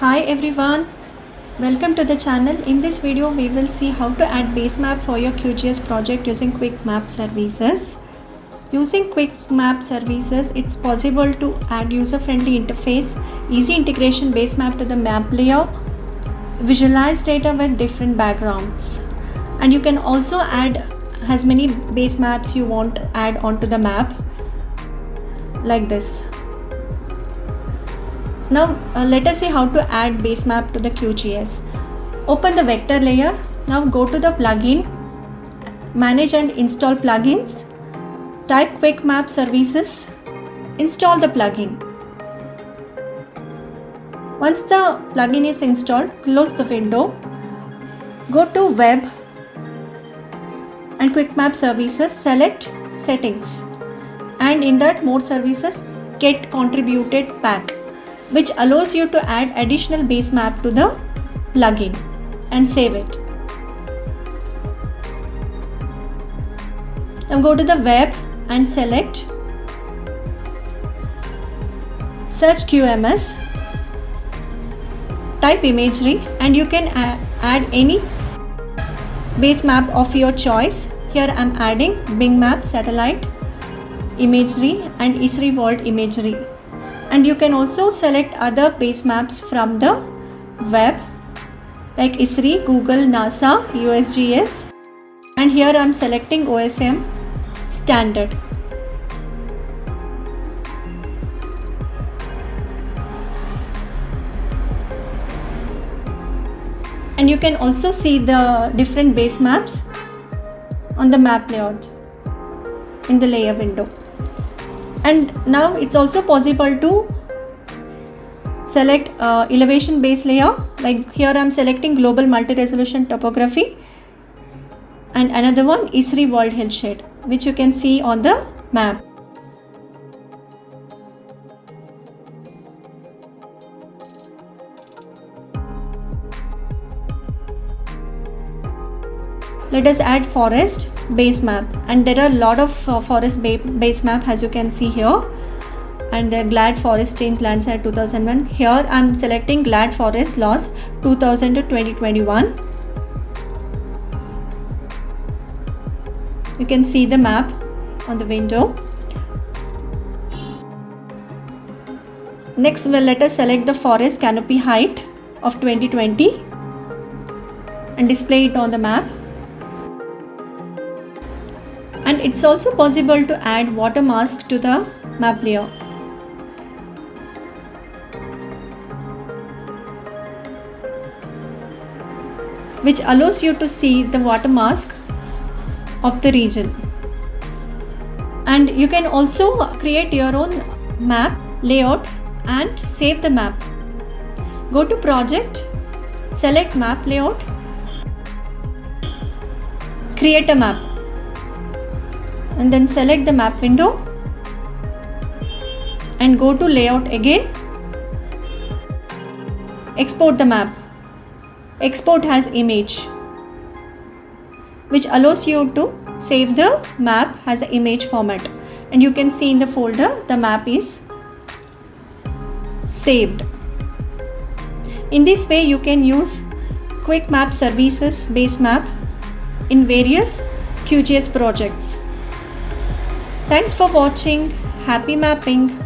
Hi everyone, welcome to the channel. In this video we will see how to add base map for your QGIS project using QuickMapServices. Using QuickMapServices, it's possible to add user-friendly interface, easy integration base map to the map layer, visualize data with different backgrounds, and you can also add as many base maps you want to add onto the map like this. Now let us see how to add base map to the QGIS. Open the vector layer. Now go to the plugin, manage and install plugins. Type QuickMapServices, install the plugin. Once the plugin is installed, close the window. Go to web and QuickMapServices, select settings, and in that more services, get contributed pack, which allows you to add additional base map to the plugin and save it. Now go to the web and select search QMS, type Imagery, and you can add any base map of your choice. Here I am adding Bing Map Satellite Imagery and Imagery World Imagery. And you can also select other base maps from the web like ISRI, Google, NASA, USGS, and here I am selecting OSM standard. And you can also see the different base maps on the map layout in the layer window. And now it's also possible to select elevation base layer, like here I am selecting global multi-resolution topography, and another one ISRI world hillshade, which you can see on the map. Let us add forest base map, and there are a lot of forest base map as you can see here, and the Glad Forest Change Landscape 2001. Here I am selecting Glad Forest Laws 2000 to 2021. You can see the map on the window. Next, let us select the forest canopy height of 2020 and display it on the map. And it's also possible to add water mask to the map layer. Which allows you to see the water mask of the region. And you can also create your own map layout and save the map. Go to project, select map layout, create a map, and then select the map window and go to layout again, export the map, export as image, which allows you to save the map as an image format, and you can see in the folder the map is saved. In this way you can use QuickMapServices base map in various QGIS projects. Thanks for watching. Happy mapping.